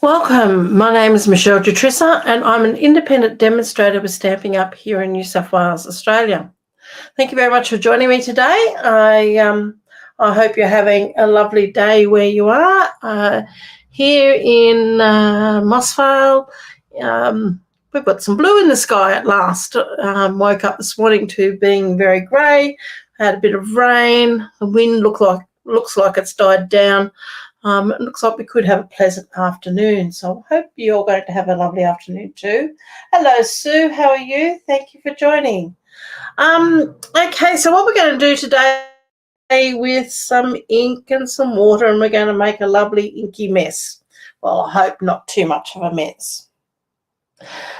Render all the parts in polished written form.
Welcome. My name is Michele and I'm an independent demonstrator with Stamping Up here in New South Wales, Australia. Thank you very much for joining me today. I hope you're having a lovely day where you are. Here in Mossvale, we've got some blue in the sky at last. Woke up this morning to being very grey, had a bit of rain. The wind looks like it's died down. It looks like we could have a pleasant afternoon, so I hope you're going to have a lovely afternoon too. Hello, Sue. How are you? Thank you for joining. Okay, so what we're going to do today with some ink and some water, and we're going to make a lovely inky mess. Well, I hope not too much of a mess.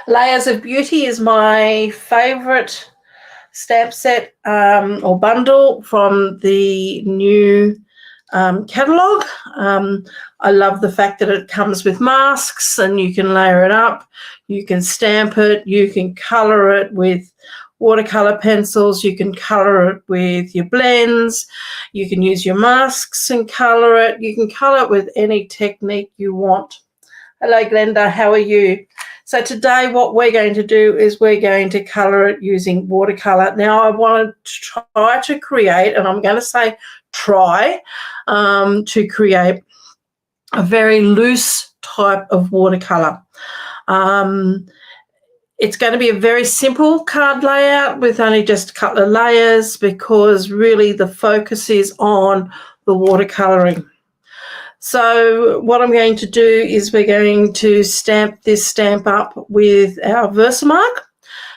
Layers of Beauty is my favourite stamp set or bundle from the new catalogue. I love the fact that it comes with masks and you can layer it up, you can stamp it, you can colour it with watercolour pencils, you can colour it with your blends, you can use your masks and colour it, you can colour it with any technique you want. Hello Glenda, how are you? So today what we're going to do is we're going to colour it using watercolour. Now I want to try to create, and I'm going to say try to create a very loose type of watercolour. It's going to be a very simple card layout with only just a couple of layers because really the focus is on the watercolouring. So what I'm going to do is we're going to stamp this stamp up with our Versamark.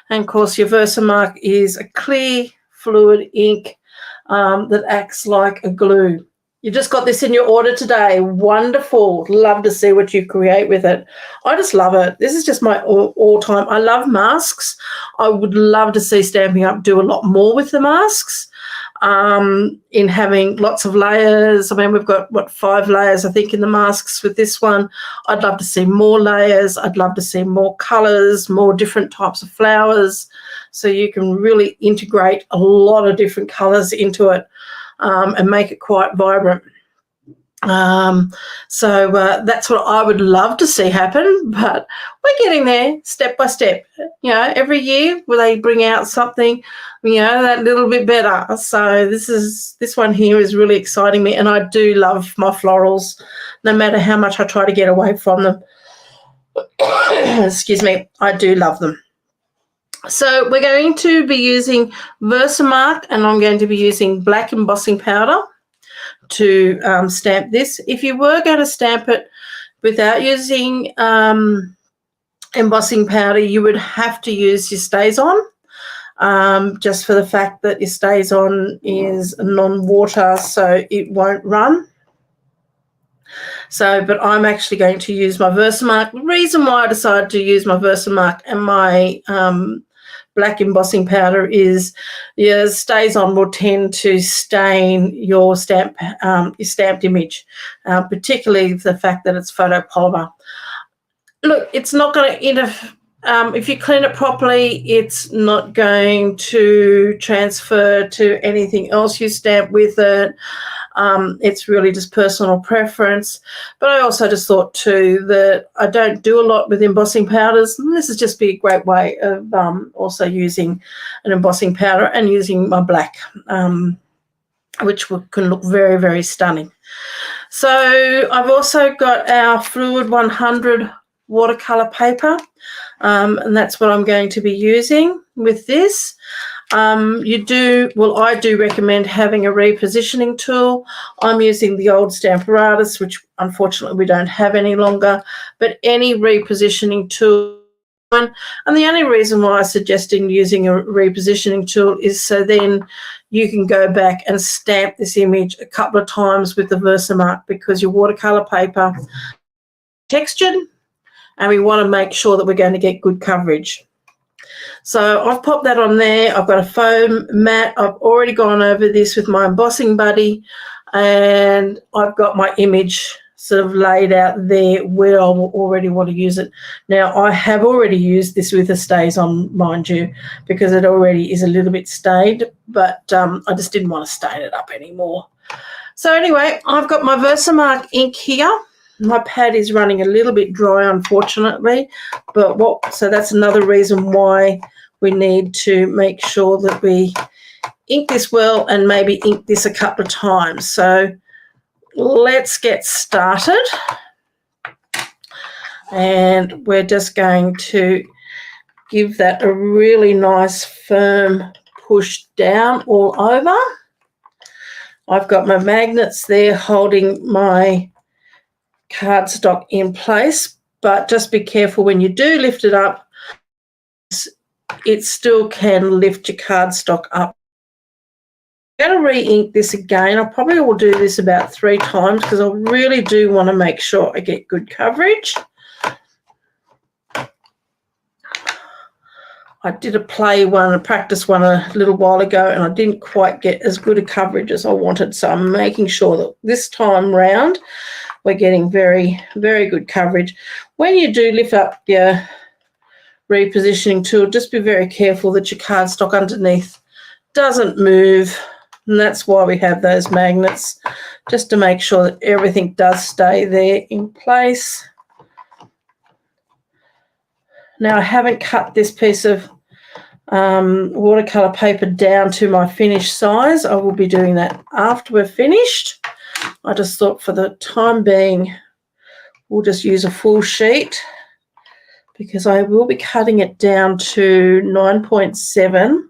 And of course your Versamark is a clear fluid ink that acts like a glue. You just got this in your order today. Wonderful. Love to see what you create with it. I just love it. This is just my all-time. I love masks. I would love to see Stamping Up do a lot more with the masks. In having lots of layers. I mean, we've got, 5 layers, I think, in the masks with this one. I'd love to see more layers. I'd love to see more colours, more different types of flowers, so you can really integrate a lot of different colours into it and make it quite vibrant. So that's what I would love to see happen, but we're getting there step by step. You know, every year will they bring out something, that little bit better. So this one here is really exciting me, and I do love my florals, no matter how much I try to get away from them. Excuse me, I do love them. So we're going to be using Versamark, and I'm going to be using black embossing powder to stamp this. If you were going to stamp it without using embossing powder, you would have to use your StazOn, just for the fact that your StazOn is non-water, so it won't run. So, but I'm actually going to use my Versamark. The reason why I decided to use my Versamark and my black embossing powder is your StazOn will tend to stain your stamped image, particularly the fact that it's photopolymer. Look, it's not going to interfere. If you clean it properly, it's not going to transfer to anything else you stamp with it. It's really just personal preference. But I also just thought too that I don't do a lot with embossing powders, and this is just be a great way of also using an embossing powder and using my black, which can look very, very stunning. So I've also got our Fluid 100 watercolour paper, and that's what I'm going to be using with this. I do recommend having a repositioning tool. I'm using the old Stamparatus, which unfortunately we don't have any longer, but any repositioning tool. And the only reason why I'm suggesting using a repositioning tool is so then you can go back and stamp this image a couple of times with the Versamark, because your watercolour paper is textured, and we want to make sure that we're going to get good coverage. So I've popped that on there. I've got a foam mat. I've already gone over this with my embossing buddy, and I've got my image sort of laid out there where I already want to use it. Now, I have already used this with a StazOn, mind you, because it already is a little bit stained, but I just didn't want to stain it up anymore. So anyway, I've got my Versamark ink here. My pad is running a little bit dry, unfortunately, so that's another reason why we need to make sure that we ink this well and maybe ink this a couple of times. So let's get started. And we're just going to give that a really nice firm push down all over. I've got my magnets there holding my cardstock in place, but just be careful when you do lift it up, it still can lift your cardstock up. I'm going to re-ink this again. I probably will do this about 3 times because I really do want to make sure I get good coverage. I did a practice one a little while ago, and I didn't quite get as good a coverage as I wanted. So I'm making sure that this time round we're getting very, very good coverage. When you do lift up your repositioning tool, just be very careful that your cardstock underneath doesn't move. And that's why we have those magnets, just to make sure that everything does stay there in place. Now, I haven't cut this piece of watercolour paper down to my finished size. I will be doing that after we're finished. I just thought for the time being, we'll just use a full sheet because I will be cutting it down to 9.7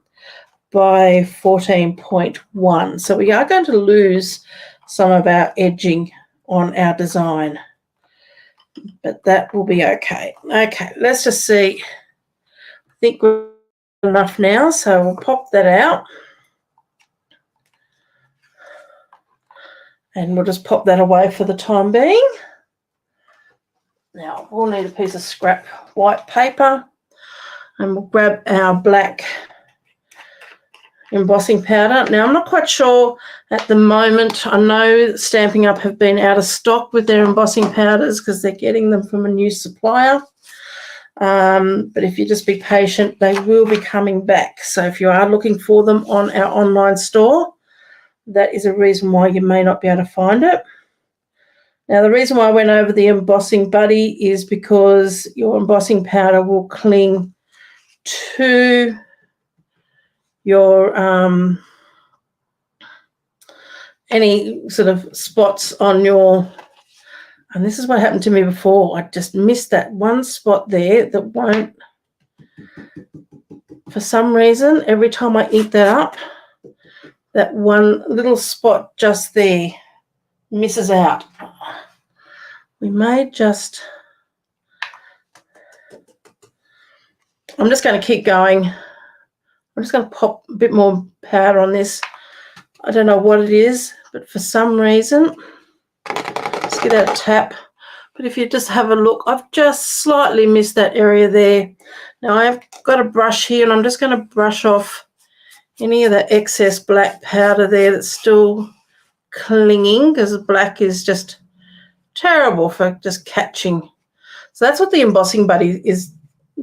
by 14.1. So we are going to lose some of our edging on our design, but that will be okay. Okay, let's just see. I think we're enough now, so we'll pop that out. And we'll just pop that away for the time being. Now, we'll need a piece of scrap white paper, and we'll grab our black embossing powder. Now, I'm not quite sure at the moment. I know Stampin' Up! Have been out of stock with their embossing powders because they're getting them from a new supplier. But if you just be patient, they will be coming back. So if you are looking for them on our online store, that is a reason why you may not be able to find it. Now, the reason why I went over the embossing buddy is because your embossing powder will cling to your any sort of spots on your, and this is what happened to me before. I just missed that one spot there that won't, for some reason, every time I ink that up, that one little spot just there misses out. We may just, I'm just going to keep going. I'm just going to pop a bit more powder on this. I don't know what it is, but for some reason, let's get out a tap. But if you just have a look, I've just slightly missed that area there. Now I've got a brush here, and I'm just going to brush off any of that excess black powder there that's still clinging, because the black is just terrible for just catching. So that's what the embossing buddy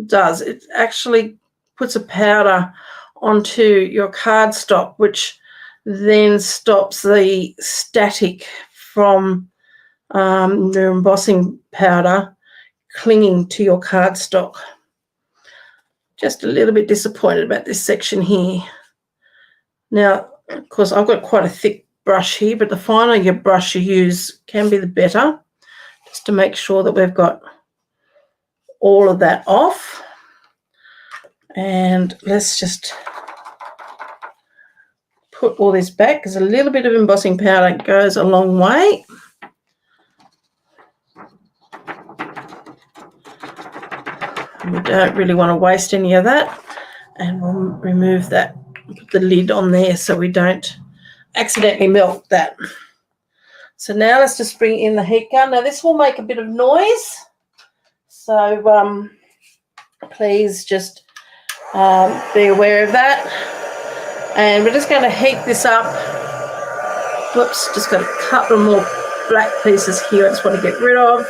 does. It actually puts a powder onto your cardstock, which then stops the static from the embossing powder clinging to your cardstock. Just a little bit disappointed about this section here. Now, of course, I've got quite a thick brush here, but the finer your brush you use can be the better, just to make sure that we've got all of that off. And let's just put all this back, because a little bit of embossing powder goes a long way. And we don't really want to waste any of that. And we'll remove that, put the lid on there so we don't accidentally melt that. So now let's just bring in the heat gun. Now this will make a bit of noise, so please just be aware of that. And we're just going to heat this up. Whoops, just got a couple more black pieces here I just want to get rid of.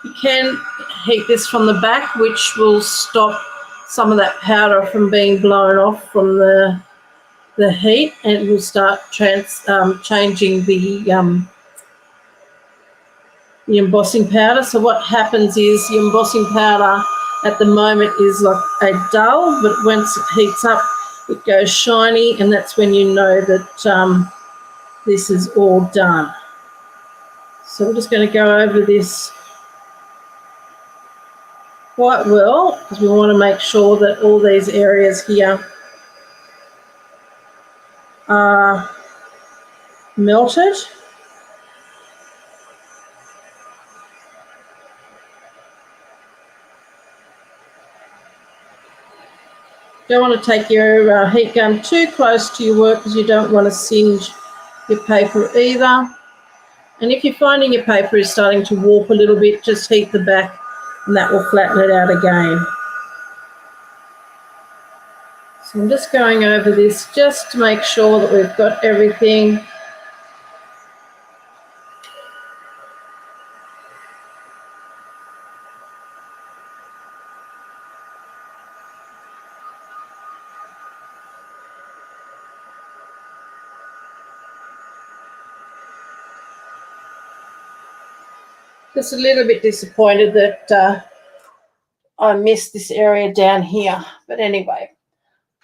You can heat this from the back, which will stop some of that powder from being blown off from the heat, and it will start changing the embossing powder. So what happens is the embossing powder at the moment is like a dull, but once it heats up, it goes shiny, and that's when you know that this is all done. So we're just going to go over this quite well, because we want to make sure that all these areas here are melted. Don't want to take your heat gun too close to your work, because you don't want to singe your paper either. And if you're finding your paper is starting to warp a little bit, just heat the back and that will flatten it out again. So I'm just going over this just to make sure that we've got everything. Just a little bit disappointed that I missed this area down here. But anyway,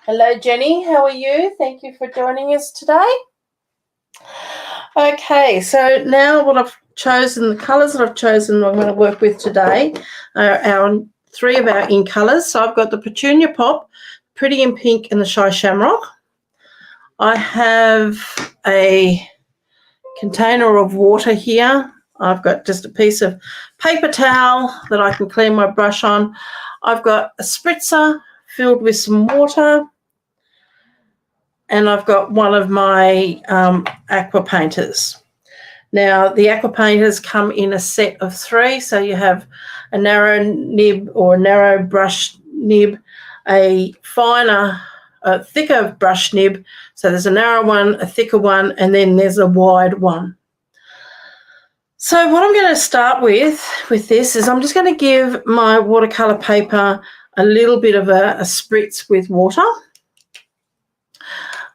hello Jenny, how are you? Thank you for joining us today. Okay, so now what I've chosen, the colours that I've chosen I'm going to work with today are three of our ink colours. So I've got the Petunia Pop, Pretty in Pink, and the Shy Shamrock. I have a container of water here. I've got just a piece of paper towel that I can clean my brush on. I've got a spritzer filled with some water, and I've got one of my aqua painters. Now, the aqua painters come in a set of 3, so you have a narrow nib or a narrow brush nib, a finer, a thicker brush nib. So there's a narrow one, a thicker one, and then there's a wide one. So what I'm going to start with this is I'm just going to give my watercolour paper a little bit of a spritz with water,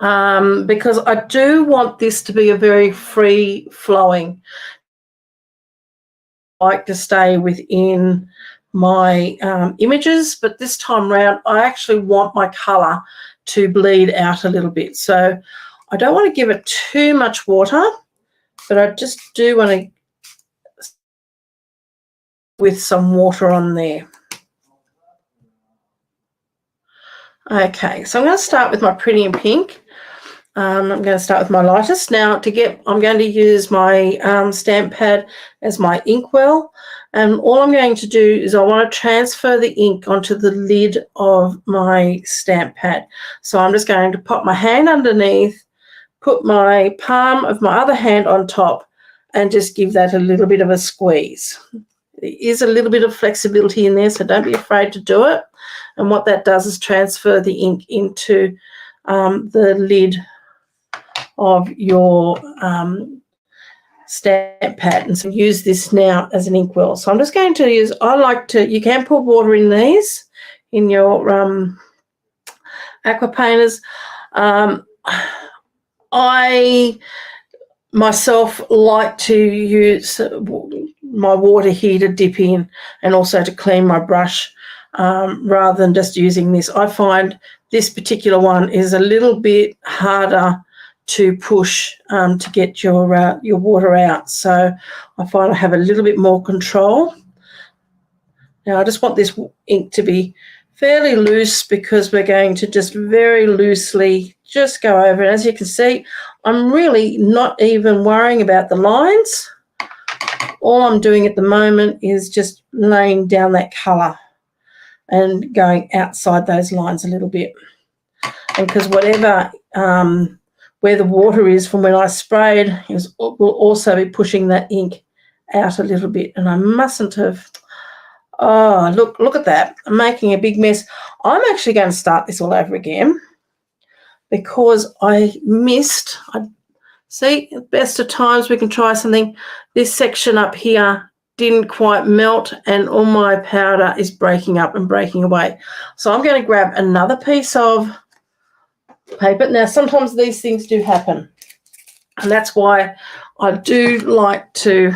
because I do want this to be a very free flowing. I like to stay within my images, but this time round I actually want my colour to bleed out a little bit. So I don't want to give it too much water, but I just do want to with some water on there. Okay, so I'm going to start with my Pretty in Pink. I'm going to start with my lightest. Now I'm going to use my stamp pad as my inkwell, and all I'm going to do is I want to transfer the ink onto the lid of my stamp pad. So I'm just going to pop my hand underneath, put my palm of my other hand on top, and just give that a little bit of a squeeze. There is a little bit of flexibility in there, so don't be afraid to do it. And what that does is transfer the ink into the lid of your stamp pad. And so use this now as an inkwell. So I'm just going to use, you can put water in these, in your aqua painters. I myself like to use my water here to dip in and also to clean my brush, rather than just using this. I find this particular one is a little bit harder to push to get your water out. So I find I have a little bit more control. Now I just want this ink to be fairly loose, because we're going to just very loosely just go over it. As you can see, I'm really not even worrying about the lines. All I'm doing at the moment is just laying down that colour and going outside those lines a little bit. And because whatever, where the water is from when I sprayed, will also be pushing that ink out a little bit. And I mustn't have, oh, look at that. I'm making a big mess. I'm actually going to start this all over again, because I missed, see, at best of times we can try something. This section up here didn't quite melt, and all my powder is breaking up and breaking away. So I'm going to grab another piece of paper. Now, sometimes these things do happen, and that's why I do like to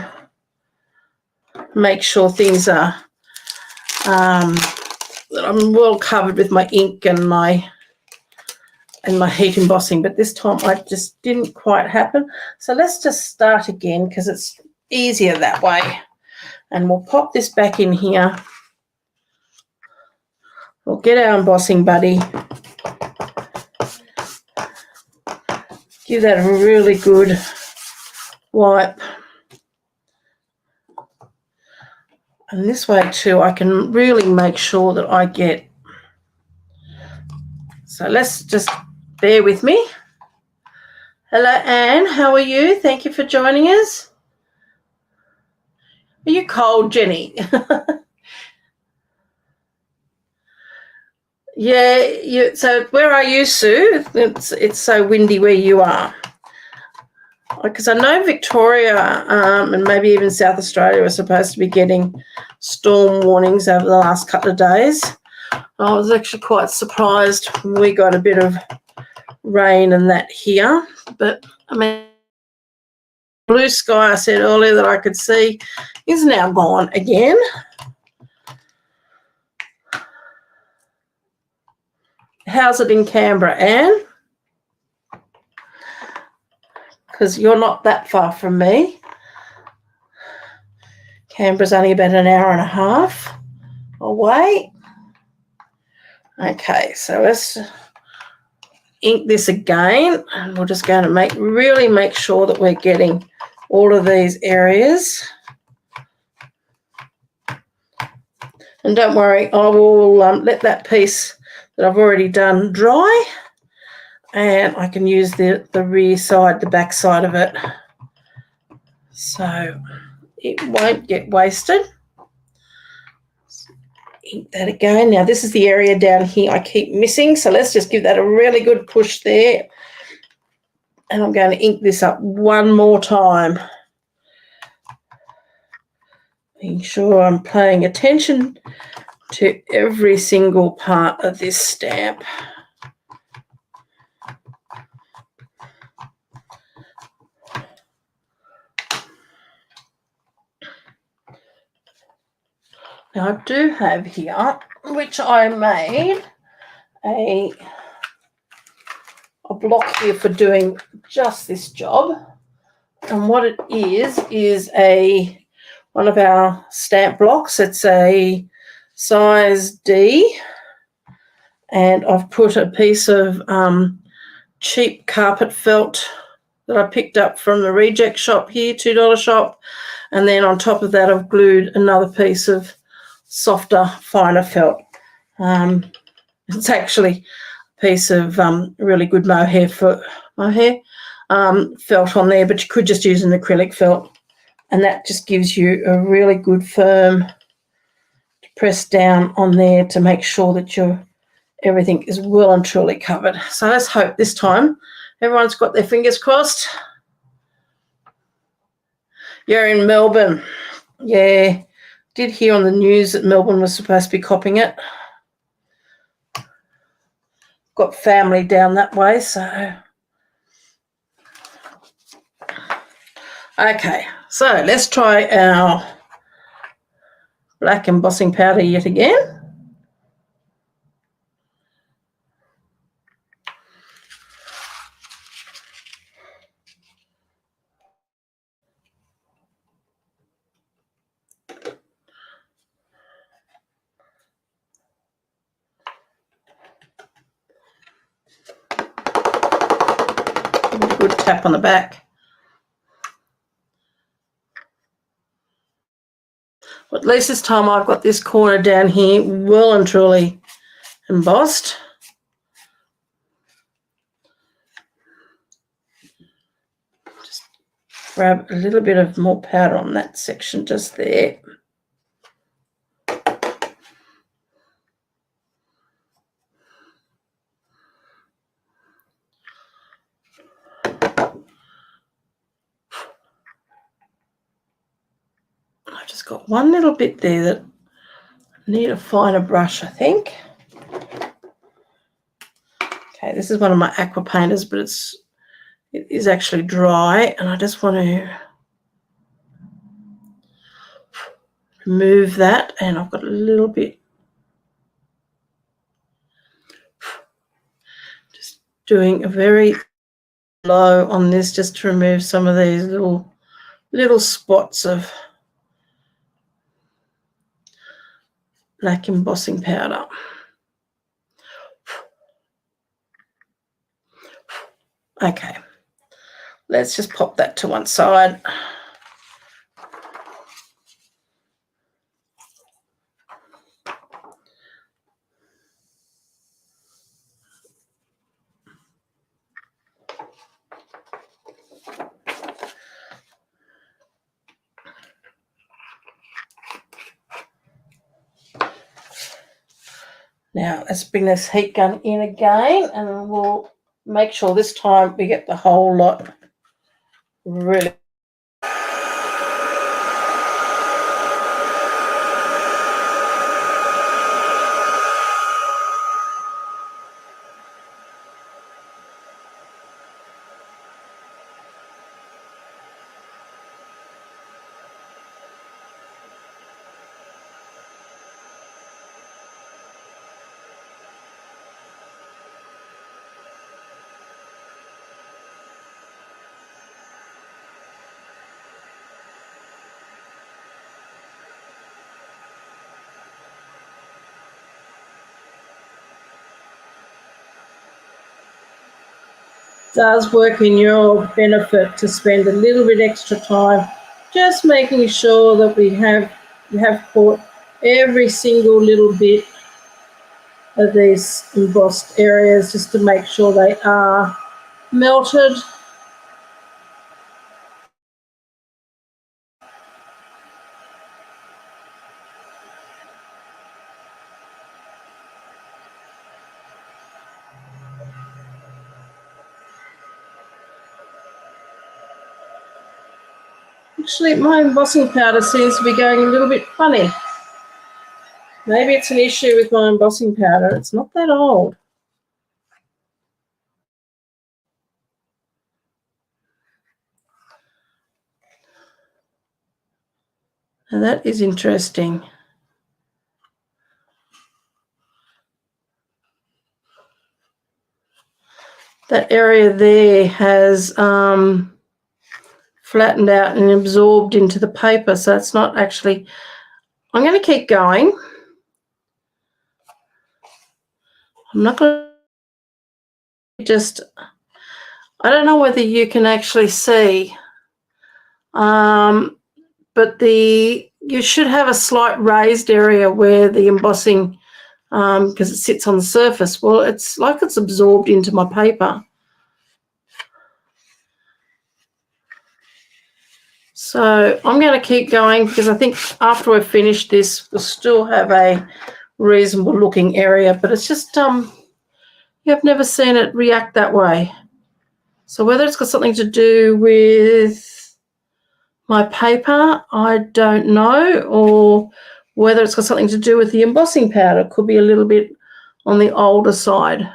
make sure things are that I'm well covered with my ink and my heat embossing, but this time I just didn't quite happen. So let's just start again because it's easier that way. And we'll pop this back in here. We'll get our embossing buddy. Give that a really good wipe. And this way too, I can really make sure that I get. So let's just bear with me. Hello, Anne. How are you? Thank you for joining us. Are you cold, Jenny? Yeah. So where are you, Sue? It's so windy where you are. Because I know Victoria and maybe even South Australia are supposed to be getting storm warnings over the last couple of days. I was actually quite surprised when we got a bit of rain and that here. But, I mean, blue sky I said earlier that I could see is now gone again. How's it in Canberra, Anne? Because you're not that far from me. Canberra's only about an hour and a half away. Okay, so let's ink this again, and we're just going to really make sure that we're getting all of these areas. And don't worry, I will let that piece that I've already done dry, and I can use the rear side, the back side of it, so it won't get wasted. Ink that again. Now this is the area down here I keep missing, so let's just give that a really good push there. And I'm going to ink this up one more time. Making sure I'm paying attention to every single part of this stamp. Now I do have here, which I made a block here for doing just this job. And what it is one of our stamp blocks. It's a size D, and I've put a piece of cheap carpet felt that I picked up from the reject shop here, $2 shop, and then on top of that I've glued another piece of softer, finer felt. It's actually a piece of really good mohair felt on there, but you could just use an acrylic felt, and that just gives you a really good firm to press down on there to make sure that everything is well and truly covered. So let's hope this time everyone's got their fingers crossed. You're in Melbourne. Yeah, did hear on the news that Melbourne was supposed to be copping it. Got family down that way, so. Okay, so let's try our black embossing powder yet again. Good tap on the back. But at least this time I've got this corner down here well and truly embossed. Just grab a little bit of more powder on that section just there. just got one little bit there that I need a finer brush, I think. Okay, this is one of my aqua painters, but it is actually dry, and I just want to remove that, and I've got a little bit, just doing a very low on this just to remove some of these little spots of black embossing powder. Okay, let's just pop that to one side. Now let's bring this heat gun in again, and we'll make sure this time we get the whole lot really. Does work in your benefit to spend a little bit extra time just making sure that we have caught every single little bit of these embossed areas, just to make sure they are melted. Actually, my embossing powder seems to be going a little bit funny. Maybe it's an issue with my embossing powder. It's not that old. Now that is interesting. That area there has flattened out and absorbed into the paper, so it's not actually. I'm going to keep going. I'm not going to just. I don't know whether you can actually see, but you should have a slight raised area where the embossing, because it sits on the surface. Well, it's like it's absorbed into my paper. So I'm going to keep going, because I think after we've finished this, we'll still have a reasonable looking area, but it's just you've never seen it react that way. So whether it's got something to do with my paper, I don't know, or whether it's got something to do with the embossing powder. It could be a little bit on the older side,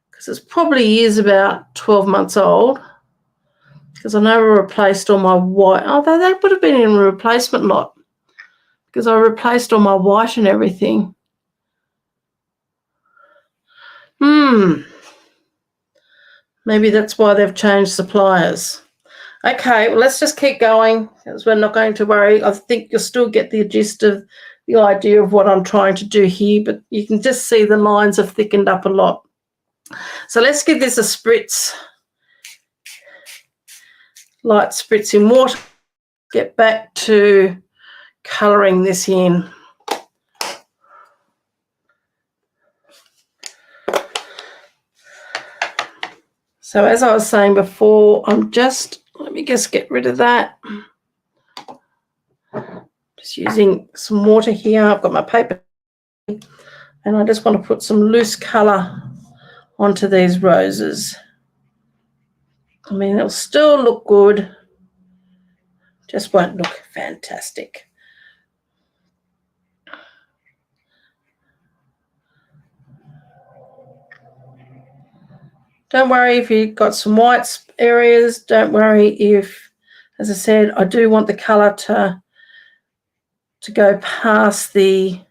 because it probably is about 12 months old. Because I never replaced all my white. Oh, that would have been in a replacement lot, because I replaced all my white and everything. Maybe that's why they've changed suppliers. Okay, well, let's just keep going, because we're not going to worry. I think you'll still get the gist of the idea of what I'm trying to do here, but you can just see the lines have thickened up a lot. So let's give this a spritz. Light spritz in water. Get back to colouring this in. So as I was saying before, let me just get rid of that. Just using some water here. I've got my paper, and I just want to put some loose colour onto these roses. I mean, they'll still look good. just won't look fantastic. Don't worry if you've got some white areas. Don't worry if, as I said, I do want the colour to go past the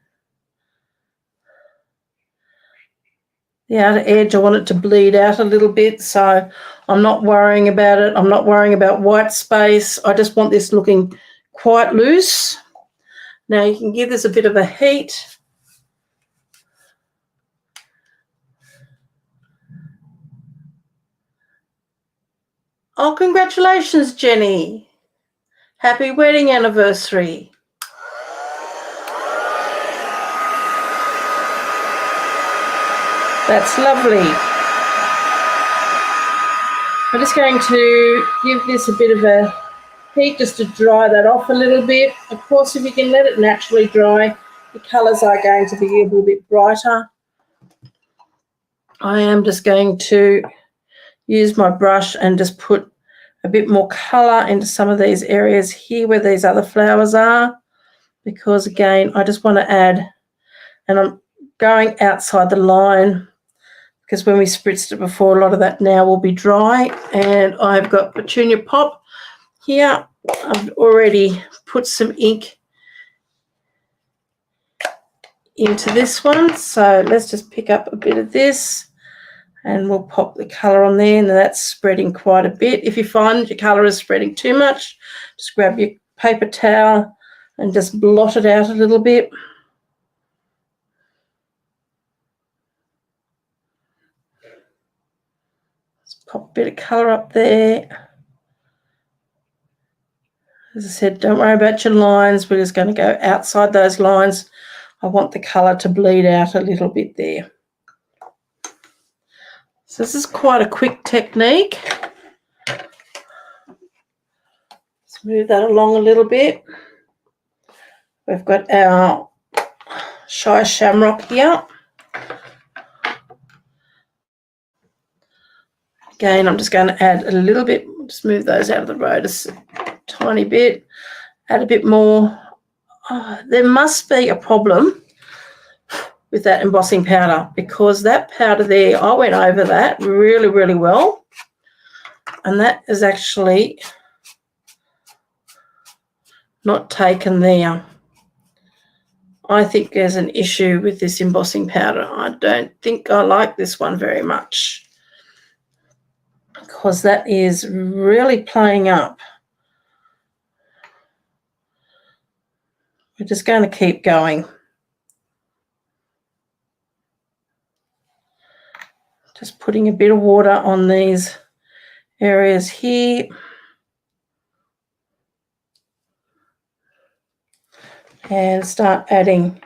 outer edge. I want it to bleed out a little bit, so I'm not worrying about it. I'm not worrying about white space. I just want this looking quite loose. Now you can give this a bit of a heat. Oh, congratulations, Jenny. Happy wedding anniversary. That's lovely. I'm just going to give this a bit of a heat just to dry that off a little bit. Of course, if you can let it naturally dry, the colours are going to be a little bit brighter. I am just going to use my brush and just put a bit more colour into some of these areas here where these other flowers are, because again, I just want to add, and I'm going outside the line because when we spritzed it before, a lot of that now will be dry. And I've got Petunia Pop here. I've already put some ink into this one. So let's just pick up a bit of this and we'll pop the colour on there, and that's spreading quite a bit. If you find your colour is spreading too much, just grab your paper towel and just blot it out a little bit. Pop a bit of colour up there. As I said, don't worry about your lines. We're just going to go outside those lines. I want the colour to bleed out a little bit there. So this is quite a quick technique. Let's move that along a little bit. We've got our Shy Shamrock here. Again, I'm just going to add a little bit, just move those out of the road a tiny bit, add a bit more. Oh, there must be a problem with that embossing powder, because that powder there, I went over that really, really well, and that is actually not taken there. I think there's an issue with this embossing powder. I don't think I like this one very much, because that is really playing up. We're just going to keep going. Just putting a bit of water on these areas here. And start adding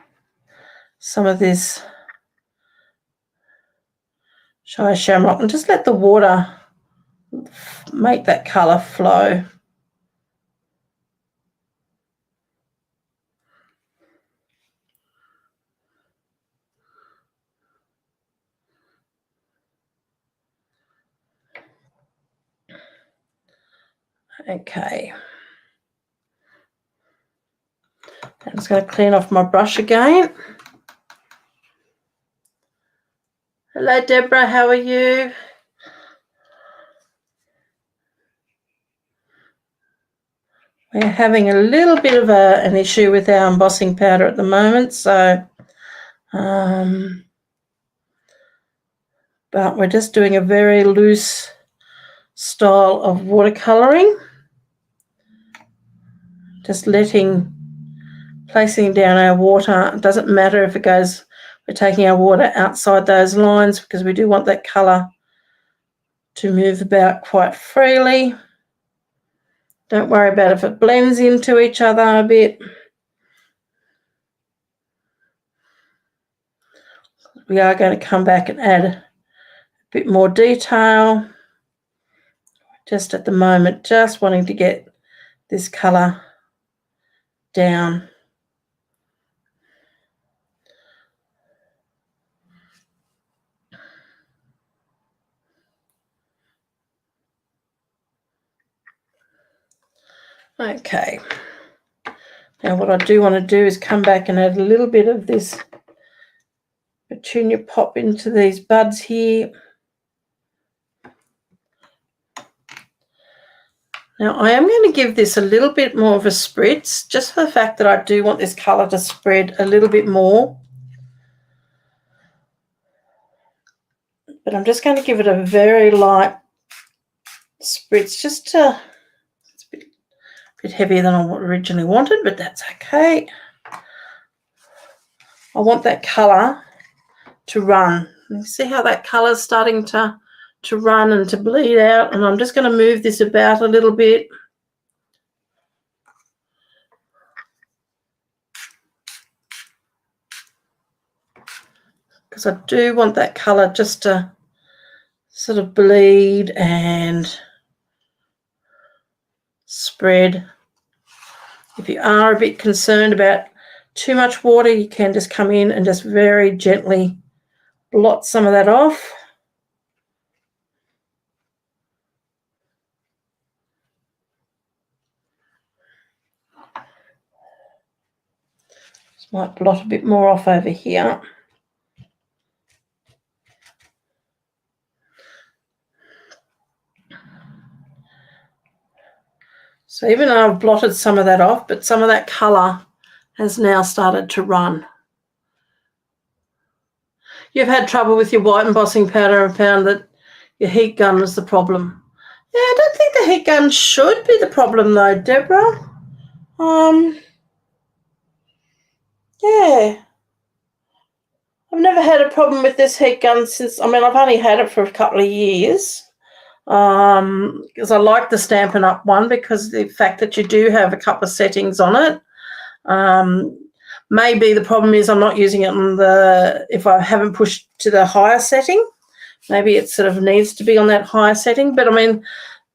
some of this Shy Shamrock, and just let the water make that colour flow. Okay. I'm just going to clean off my brush again. Hello, Deborah. How are you? We're having a little bit of an issue with our embossing powder at the moment, so but we're just doing a very loose style of watercolouring. Just placing down our water. It doesn't matter if it goes, we're taking our water outside those lines, because we do want that colour to move about quite freely. Don't worry about if it blends into each other a bit. We are going to come back and add a bit more detail. Just at the moment, just wanting to get this colour down. Okay. Now what I do want to do is come back and add a little bit of this petunia pop into these buds here. Now I am going to give this a little bit more of a spritz, just for the fact that I do want this colour to spread a little bit more. But I'm just going to give it a very light spritz, just to, it's a bit heavier than I originally wanted, but that's okay. I want that colour to run. You see how that colour is starting to run and to bleed out, and I'm just going to move this about a little bit. Because I do want that colour just to sort of bleed and spread. If you are a bit concerned about too much water, you can just come in and just very gently blot some of that off. Just might blot a bit more off over here. So even though I've blotted some of that off, but some of that colour has now started to run. You've had trouble with your white embossing powder and found that your heat gun was the problem. Yeah, I don't think the heat gun should be the problem though, Deborah. Yeah. I've never had a problem with this heat gun since, I mean, I've only had it for a couple of years. Because I like the Stampin' Up! One because the fact that you do have a couple of settings on it. Maybe the problem is I'm not using it on if I haven't pushed to the higher setting. Maybe it sort of needs to be on that higher setting. But I mean,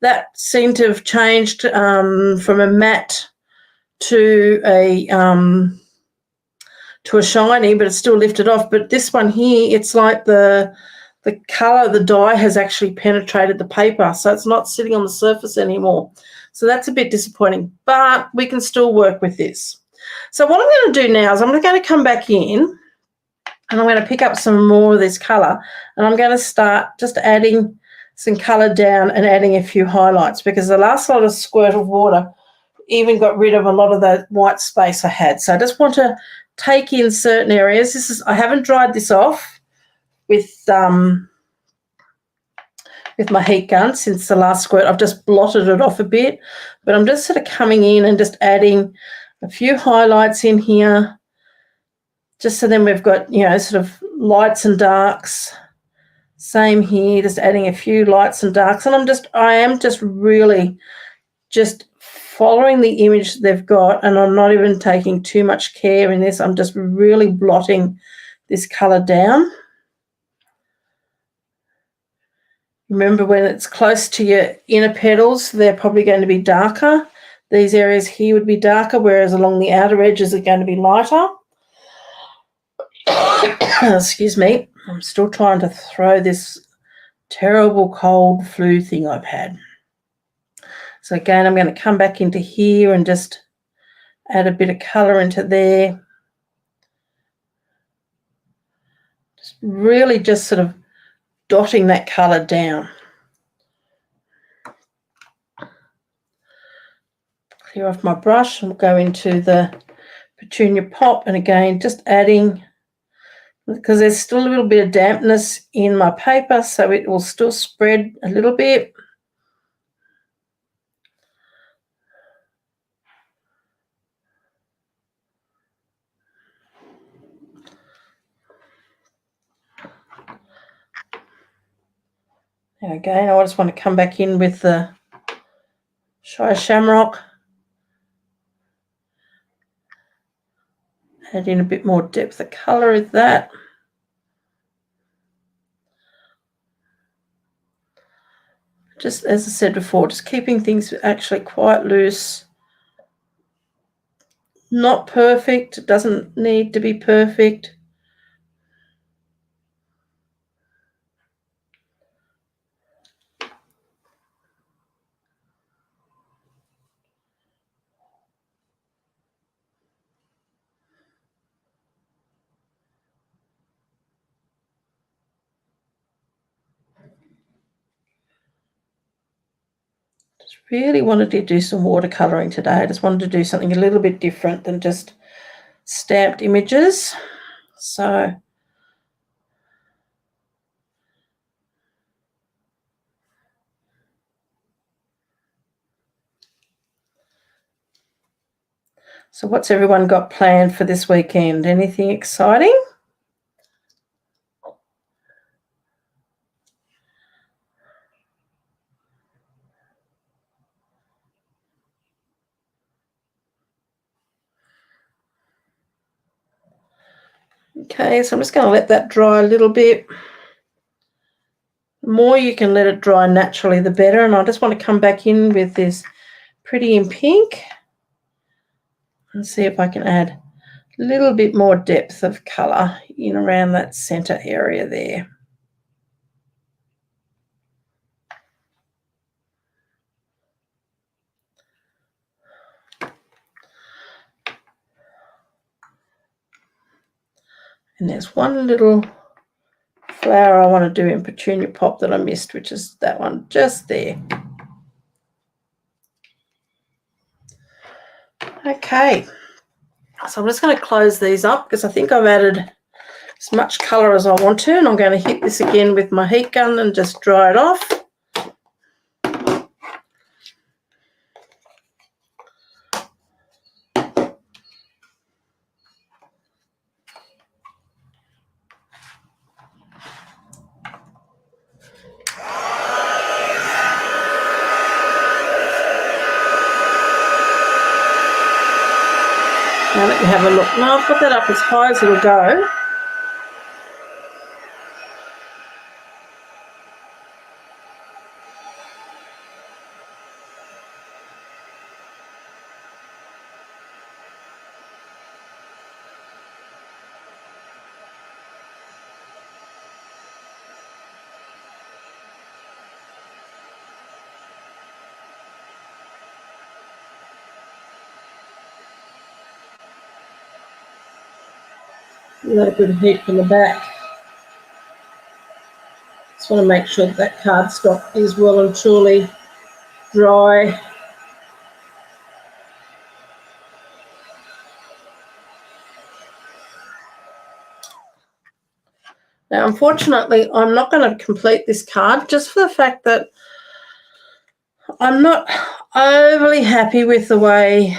that seemed to have changed from a matte to a shiny, but it's still lifted off. But this one here, it's like the colour, the dye has actually penetrated the paper, so it's not sitting on the surface anymore. So that's a bit disappointing, but we can still work with this. So what I'm going to do now is I'm going to come back in and I'm going to pick up some more of this colour, and I'm going to start just adding some colour down and adding a few highlights, because the last lot of squirt of water even got rid of a lot of the white space I had. So I just want to take in certain areas. I haven't dried this off with my heat gun since the last squirt. I've just blotted it off a bit, but I'm just sort of coming in and just adding a few highlights in here, just so then we've got, you know, sort of lights and darks. Same here, just adding a few lights and darks, and I am just really just following the image they've got, and I'm not even taking too much care in this. I'm just really blotting this colour down. Remember, when it's close to your inner petals, they're probably going to be darker. These areas here would be darker, whereas along the outer edges are going to be lighter. Excuse me. I'm still trying to throw this terrible cold flu thing I've had. So again, I'm going to come back into here and just add a bit of colour into there. Really just sort of dotting that colour down. Clear off my brush and we'll go into the petunia pop, and again just adding, because there's still a little bit of dampness in my paper, so it will still spread a little bit. Now again, I just want to come back in with the Shire Shamrock. Add in a bit more depth of colour with that. Just as I said before, just keeping things actually quite loose. Not perfect, it doesn't need to be perfect. really wanted to do some watercolouring today. I just wanted to do something a little bit different than just stamped images. So what's everyone got planned for this weekend? Anything exciting? Okay, so I'm just going to let that dry a little bit. The more you can let it dry naturally, the better. And I just want to come back in with this Pretty in Pink and see if I can add a little bit more depth of colour in around that centre area there. And there's one little flower I want to do in Petunia Pop that I missed, which is that one just there. Okay, so I'm just going to close these up because I think I've added as much colour as I want to, and I'm going to hit this again with my heat gun and just dry it off. Now let me have a look. Now I've got that up as high as it'll go. Let a good heat from the back. Just want to make sure that cardstock is well and truly dry. Now, unfortunately, I'm not going to complete this card just for the fact that I'm not overly happy with the way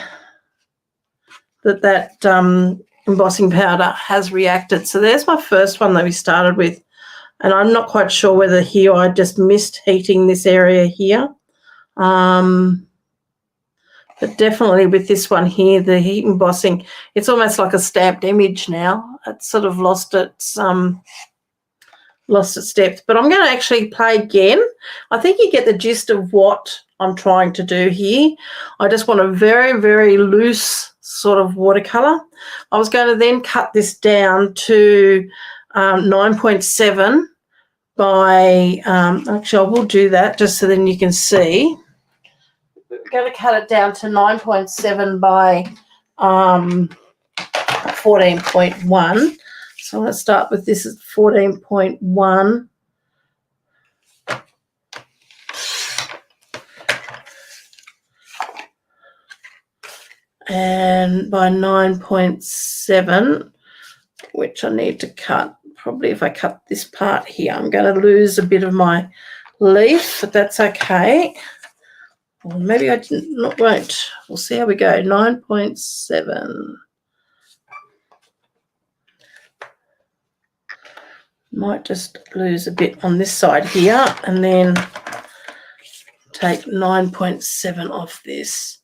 that embossing powder has reacted. So there's my first one that we started with, and I'm not quite sure whether here I just missed heating this area here. But definitely with this one here, the heat embossing, it's almost like a stamped image now. It's sort of lost its depth. But I'm going to actually play again. I think you get the gist of what I'm trying to do here. I just want a very, very loose sort of watercolour. I was going to then cut this down to 9.7 by, actually I will do that just so then you can see. We're going to cut it down to 9.7 by 14.1. So let's start with this at 14.1. And by 9.7, which I need to cut. Probably if I cut this part here, I'm going to lose a bit of my leaf, but that's okay. Or maybe I won't. We'll see how we go. 9.7. Might just lose a bit on this side here and then take 9.7 off this.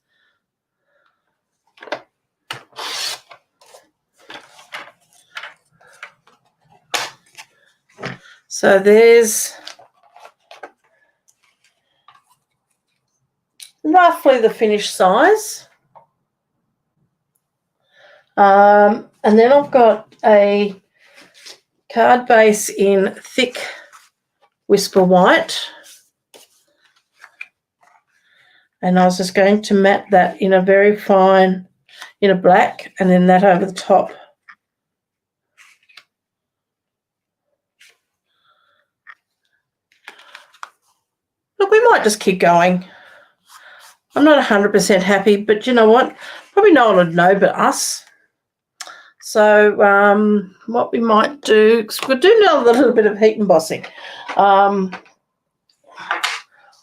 So there's roughly the finished size. And then I've got a card base in thick Whisper White. And I was just going to matte that in a very fine, in a black, and then that over the top. Look, we might just keep going. I'm not 100% happy, but you know what? Probably no one would know but us. So what we might do, because we'll do a little bit of heat embossing.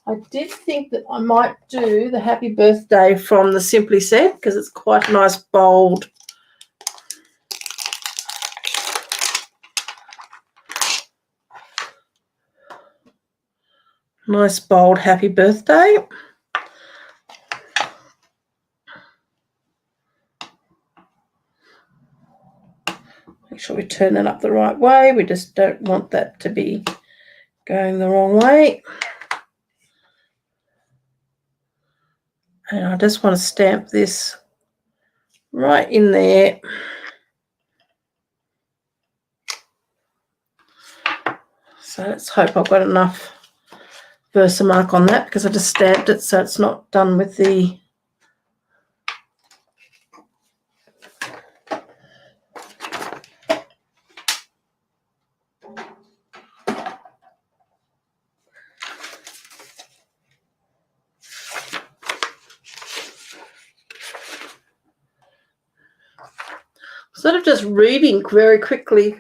I did think that I might do the happy birthday from the Simply set because it's quite a nice, bold, happy birthday. Make sure we turn it up the right way. We just don't want that to be going the wrong way. And I just want to stamp this right in there. So let's hope I've got enough Versamark on that because I just stamped it so it's not done with the sort of just reading very quickly.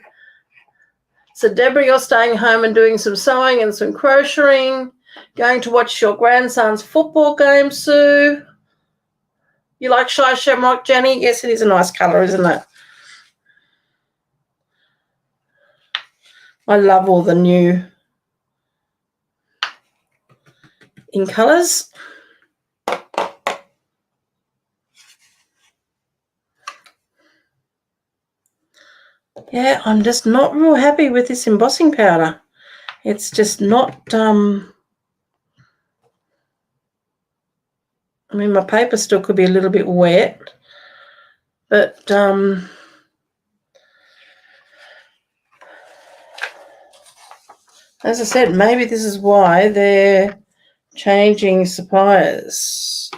So, Deborah, you're staying home and doing some sewing and some crocheting, going to watch your grandson's football game, Sue. You like Shy Shamrock, Jenny? Yes, it is a nice colour, isn't it? I love all the new in colours. Yeah, I'm just not real happy with this embossing powder. It's just not, I mean, my paper still could be a little bit wet, but as I said, maybe this is why they're changing suppliers.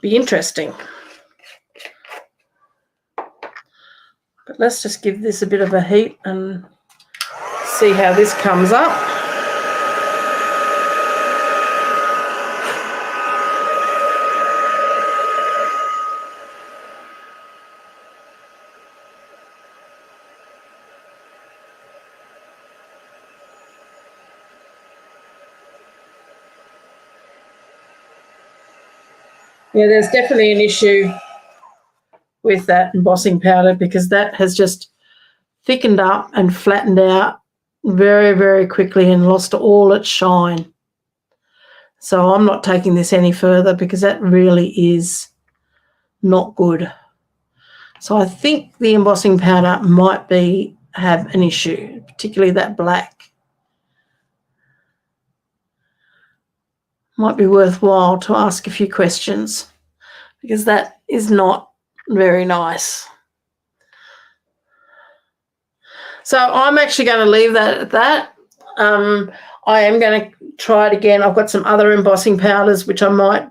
Be interesting. But let's just give this a bit of a heat and see how this comes up. Yeah, there's definitely an issue with that embossing powder because that has just thickened up and flattened out very, very quickly and lost all its shine. So I'm not taking this any further because that really is not good. So I think the embossing powder might have an issue, particularly that black. Might be worthwhile to ask a few questions because that is not very nice. So I'm actually going to leave that at that. I am going to try it again. I've got some other embossing powders which I might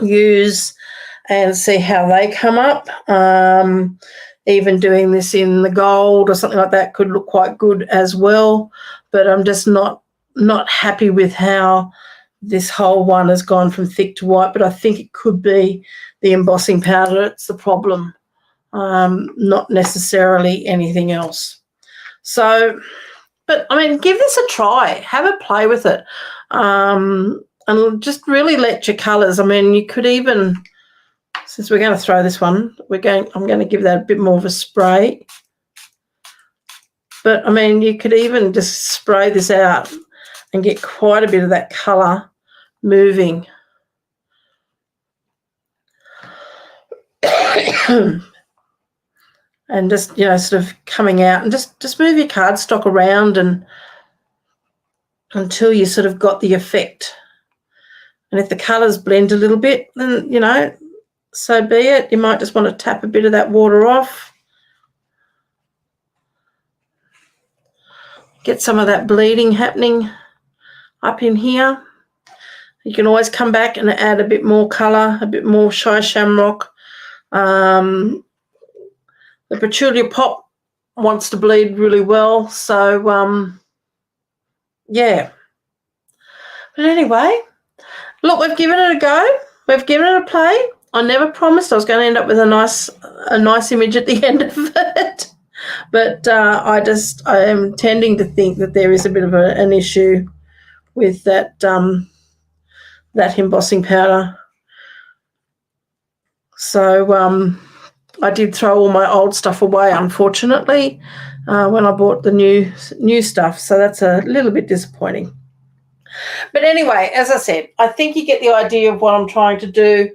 use and see how they come up. Even doing this in the gold or something like that could look quite good as well. But I'm just not happy with how this whole one has gone from thick to white. But I think it could be the embossing powder. It's the problem. Not necessarily anything else. So, but I mean, give this a try. Have a play with it, and just really let your colours. I mean, you could even, since we're going to throw this one, I'm going to give that a bit more of a spray. But I mean, you could even just spray this out and get quite a bit of that colour moving. And just, you know, sort of coming out and just move your cardstock around and until you sort of got the effect. And if the colours blend a little bit, then, you know, so be it. You might just want to tap a bit of that water off. Get some of that bleeding happening up in here. You can always come back and add a bit more colour, a bit more Shy Shamrock. The Petulia Pop wants to bleed really well. So, yeah. But anyway, look, we've given it a go. We've given it a play. I never promised I was going to end up with a nice image at the end of it. But I am tending to think that there is a bit of an issue with that embossing powder. So I did throw all my old stuff away, unfortunately, when I bought the new stuff. So that's a little bit disappointing. But anyway, as I said, I think you get the idea of what I'm trying to do.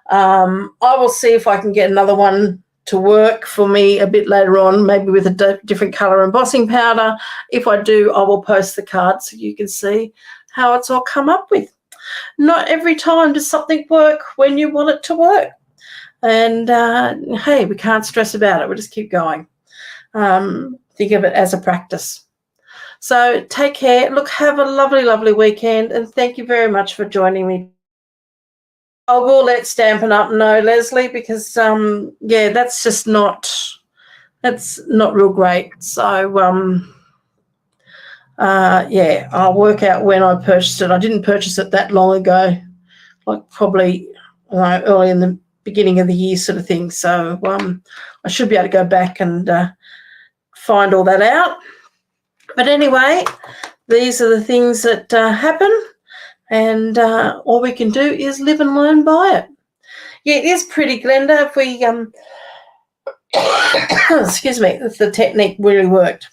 I will see if I can get another one to work for me a bit later on, maybe with a different colour embossing powder. If I do, I will post the card so you can see how it's all come up with. Not every time does something work when you want it to work. And, hey, we can't stress about it. We'll just keep going. Think of it as a practice. So take care. Look, have a lovely, lovely weekend, and thank you very much for joining me. I will let Stampin' Up know, Leslie, because, yeah, that's not real great. So, yeah, I'll work out when I purchased it. I didn't purchase it that long ago, like probably early in the beginning of the year sort of thing. So I should be able to go back and find all that out. But anyway, these are the things that happen, and all we can do is live and learn by it. Yeah, it is pretty, Glenda, if we, excuse me, if the technique really worked.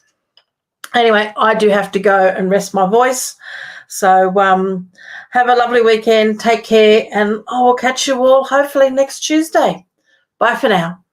Anyway, I do have to go and rest my voice. So have a lovely weekend, take care, and I will catch you all hopefully next Tuesday. Bye for now.